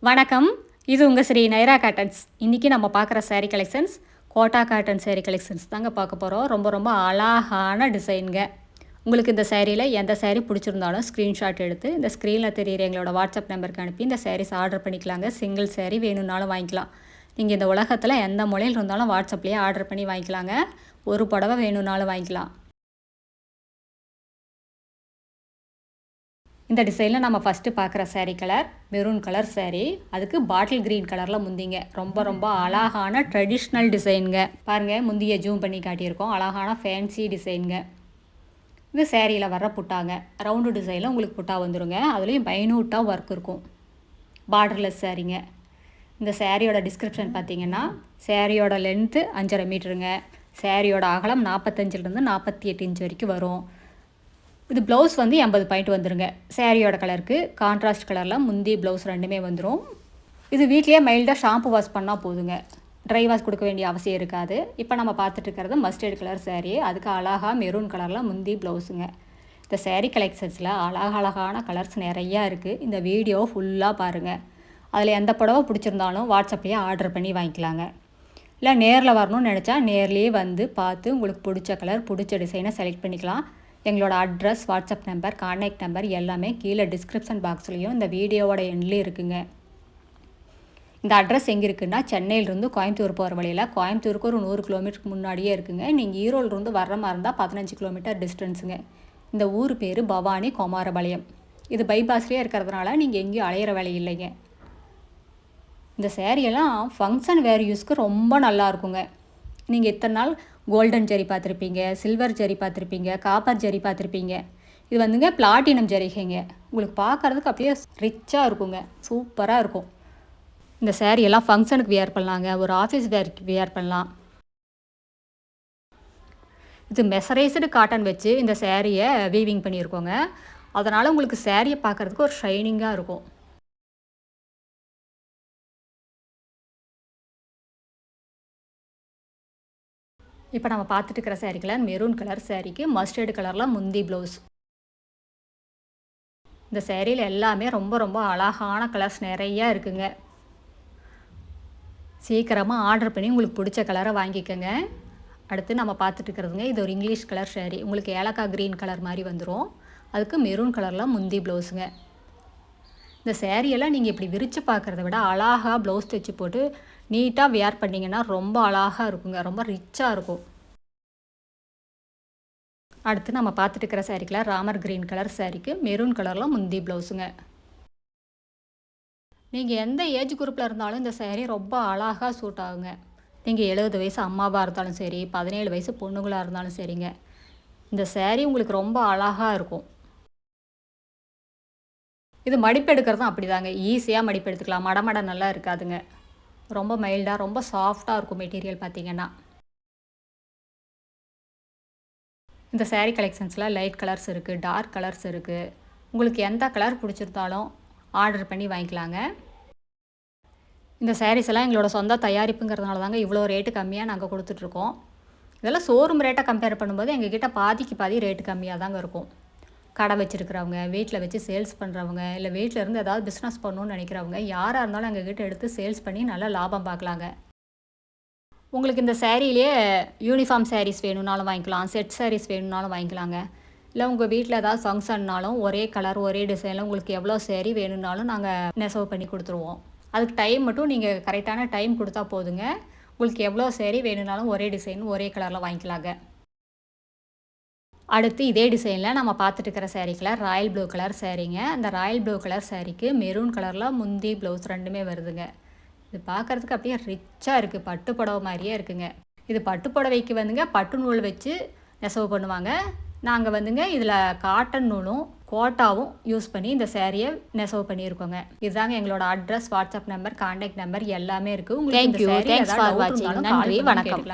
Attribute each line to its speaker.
Speaker 1: வணக்கம், இது உங்கள் ஸ்ரீ நைரா காட்டன்ஸ். இன்றைக்கி நம்ம பார்க்குற sari collections Kota cotton sari collections தாங்க பார்க்க போகிறோம். ரொம்ப அழகான டிசைனுங்க. உங்களுக்கு இந்த சாரியில் எந்த சாரீ பிடிச்சிருந்தாலும் ஸ்க்ரீன்ஷாட் எடுத்து இந்த ஸ்க்ரீனில் தெரியுற எங்களோட வாட்ஸ்அப் நம்பருக்கு அனுப்பி இந்த சாரீஸ் ஆர்டர் பண்ணிக்கலாங்க. சிங்கிள் சாரீ வேணும்னாலும் வாங்கிக்கலாம். நீங்கள் இந்த உலகத்தில் எந்த மொழியில் இருந்தாலும் வாட்ஸ்அப்லேயே ஆர்டர் பண்ணி வாங்கிக்கலாங்க. ஒரு புடவை வேணும்னாலும் வாங்கிக்கலாம். இந்த டிசைனில் நம்ம ஃபஸ்ட்டு பார்க்குற sari colour maroon colour sari. அதுக்கு பாட்டில் க்ரீன் கலரில் முந்திங்க. ரொம்ப அழகான ட்ரெடிஷ்னல் டிசைனுங்க. பாருங்கள், முந்தியை ஜூம் பண்ணி காட்டியிருக்கோம். அழகான ஃபேன்சி டிசைனுங்க. இது சாரியில் வர்ற புட்டாங்க. ரவுண்டு டிசைனில் உங்களுக்கு புட்டா வந்துடுங்க. அதுலேயும் மைனூட்டாக ஒர்க் இருக்கும். பார்டர்லெஸ் சாரீங்க. இந்த சாரியோட டிஸ்கிரிப்ஷன் பார்த்தீங்கன்னா, சாரியோட லென்த்து 5.5 மீட்டருங்க. சாரியோட அகலம் 45லேருந்து 48 இன்ச் வரைக்கும் வரும். இது ப்ளவுஸ் வந்து 80 பாயிண்ட் வந்துடுங்க. சாரியோட கலருக்கு கான்ட்ராஸ்ட் கலரில் முந்தி ப்ளவுஸ் ரெண்டுமே வந்துடும். இது வீட்லேயே மைல்டாக ஷாம்பு வாஷ் பண்ணால் போதுங்க. ட்ரை வாஷ் கொடுக்க வேண்டிய அவசியம் இருக்காது. இப்போ நம்ம பார்த்துட்டு இருக்கிறது மஸ்டர்ட் கலர் சாரீ. அதுக்கு அழகாக மெரூன் கலரில் முந்தி ப்ளவுஸுங்க. இந்த சாரீ கலெக்ஷன்ஸில் அழகான கலர்ஸ் நிறையா இருக்குது. இந்த வீடியோ ஃபுல்லாக பாருங்கள். அதில் எந்த புடவை பிடிச்சிருந்தாலும் வாட்ஸ்அப்லேயே ஆர்டர் பண்ணி வாங்கிக்கலாங்க. இல்லை நேரில் வரணும்னு நினச்சா நேர்லேயே வந்து பார்த்து உங்களுக்கு பிடிச்ச கலர் பிடிச்ச டிசைனை செலக்ட் பண்ணிக்கலாம். எங்களோட address, WhatsApp number, contact number எல்லாமே கீழே டிஸ்கிரிப்ஷன் பாக்ஸ்லேயும் இந்த வீடியோவோட எண்ட்லேயும் இருக்குங்க. இந்த அட்ரஸ் எங்கே இருக்குன்னா, சென்னையிலேருந்து கோயம்புத்தூர் போகிற வழியில் கோயம்புத்தூருக்கு ஒரு 100 கிலோமீட்டருக்கு முன்னாடியே இருக்குங்க. நீங்கள் ஈரோடுலேருந்து வர்ற மாதிரி இருந்தால் 15 கிலோமீட்டர் டிஸ்டன்ஸுங்க. இந்த ஊர் பேர் பவானி குமாரபாளையம். இது பைபாஸ்லேயே இருக்கிறதுனால நீங்கள் எங்கேயும் அலையிற வேலை இல்லைங்க. இந்த சேரீயெல்லாம் ஃபங்க்ஷன் வேர் யூஸ்க்கு ரொம்ப நல்லா இருக்குங்க. நீங்கள் இத்தனை நாள் கோல்டன் ஜரி பார்த்துருப்பீங்க, சில்வர் ஜரி பார்த்துருப்பீங்க, காப்பர் ஜரி பார்த்துருப்பீங்க. இது வந்துங்க பிளாட்டினம் ஜரிகைங்க. உங்களுக்கு பார்க்குறதுக்கு அப்படியே ரிச்சாக இருக்குங்க. சூப்பராக இருக்கும். இந்த சேரீயெல்லாம் ஃபங்க்ஷனுக்கு வியர் பண்ணலாங்க. ஒரு ஆஃபீஸ் வேர்க்கு வியர் பண்ணலாம். இது மெசரைஸ்டு காட்டன் வச்சு இந்த சேரீயை வீவிங் பண்ணியிருக்கோங்க. அதனால் உங்களுக்கு சேரீயை பார்க்குறதுக்கு ஒரு ஷைனிங்காக இருக்கும். இப்போ நம்ம பார்த்துட்டு இருக்கிற சாரீ கலர் மெரூன் கலர் சாரீக்கு மஸ்டர்டு கலரில் முந்தி ப்ளவுஸ். இந்த சாரியில் எல்லாமே ரொம்ப அழகான கலர்ஸ் நிறையா இருக்குங்க. சீக்கிரமாக ஆர்டர் பண்ணி உங்களுக்கு பிடிச்ச கலரை வாங்கிக்கோங்க. அடுத்து நம்ம பார்த்துட்டு இருக்கிறதுங்க, இது ஒரு இங்கிலீஷ் கலர் சாரீ. உங்களுக்கு ஏலக்காய் க்ரீன் கலர் மாதிரி வந்துடும். அதுக்கு மெரூன் கலரில் முந்தி ப்ளவுஸுங்க. இந்த சேரீயெல்லாம் நீங்கள் இப்படி விரித்து பார்க்குறத விட அழகாக ப்ளவுஸ் தைச்சி போட்டு நீட்டாக வியர் பண்ணிங்கன்னா ரொம்ப அழகாக இருக்குங்க. ரொம்ப ரிச்சாக இருக்கும். அடுத்து நம்ம பார்த்துட்டு இருக்கிற sari colour Ramar green colour சாரீக்கு மெரூன் கலரில் முந்தி ப்ளவுஸுங்க. நீங்கள் எந்த ஏஜ் குரூப்பில் இருந்தாலும் இந்த சாரீ ரொம்ப அழகாக சூட் ஆகுங்க. நீங்கள் 70 வயசு அம்மாவாக இருந்தாலும் சரி, 17 வயசு பொண்ணுங்களாக இருந்தாலும் சரிங்க. இந்த சாரீ உங்களுக்கு ரொம்ப அழகாக இருக்கும். இது மடிப்பு எடுக்கிறதும் அப்படி தாங்க. ஈஸியாக மடிப்பு எடுத்துக்கலாம். மடமட நல்லா இருக்காதுங்க. ரொம்ப மைல்டாக ரொம்ப சாஃப்டாக இருக்கும் மெட்டீரியல் பார்த்திங்கன்னா. இந்த சாரீ கலெக்ஷன்ஸில் லைட் கலர்ஸ் இருக்குது, டார்க் கலர்ஸ் இருக்குது. உங்களுக்கு எந்த கலர் பிடிச்சிருந்தாலும் ஆர்டர் பண்ணி வாங்கிக்கலாங்க. இந்த சாரீஸ் எல்லாம் எங்களோட சொந்த தயாரிப்புங்கிறதுனால தாங்க இவ்வளோ ரேட்டு கம்மியாக நாங்கள் கொடுத்துட்ருக்கோம். இதெல்லாம் ஷோரூம் ரேட்டை கம்பேர் பண்ணும்போது எங்ககிட்ட பாதிக்கு பாதி ரேட்டு கம்மியாக தாங்க இருக்கும். கடை வச்சுருக்கிறவங்க, வீட்டில் வச்சு சேல்ஸ் பண்ணுறவங்க, இல்லை வீட்டில் இருந்து ஏதாவது பிஸ்னஸ் பண்ணணுன்னு நினைக்கிறவங்க யாராக இருந்தாலும் எங்ககிட்ட எடுத்து சேல்ஸ் பண்ணி நல்லா லாபம் பார்க்கலாங்க. உங்களுக்கு இந்த சாரியிலே யூனிஃபார்ம் சாரீஸ் வேணும்னாலும் வாங்கிக்கலாம். செட் சாரீஸ் வேணும்னாலும் வாங்கிக்கலாங்க. இல்லை உங்கள் வீட்டில் ஏதாவது ஃபங்க்ஷன்னாலும் ஒரே கலர் ஒரே டிசைனில் உங்களுக்கு எவ்வளோ சாரீ வேணும்னாலும் நாங்கள் நெசவு பண்ணி கொடுத்துருவோம். அதுக்கு டைம் மட்டும் நீங்கள் கரெக்டான டைம் கொடுத்தா போதுங்க. உங்களுக்கு எவ்வளோ சாரீ வேணும்னாலும் ஒரே டிசைன் ஒரே கலரில் வாங்கிக்கலாங்க. அடுத்து இதே டிசைனில் நம்ம பார்த்துட்டு இருக்கிற sari colour royal blue colour சாரீங்க. அந்த ராயல் ப்ளூ கலர் சாரீக்கு மெரூன் கலரில் முந்தி ப்ளவுஸ் ரெண்டுமே வருதுங்க. இது பார்க்குறதுக்கு அப்படியே ரிச்சாக இருக்குது. பட்டு புடவை மாதிரியே இருக்குங்க. இது பட்டு புடவைக்கு வந்துங்க பட்டு நூல் வச்சு நெசவு பண்ணுவாங்க. நாங்கள் வந்துங்க இதில் காட்டன் நூலும் கோட்டாவும் யூஸ் பண்ணி இந்த சாரியை நெசவு பண்ணியிருக்கோங்க. இதுதாங்க எங்களோட address, WhatsApp number, contact number எல்லாமே இருக்குது. உங்களுக்கு நன்றி, வணக்கம்.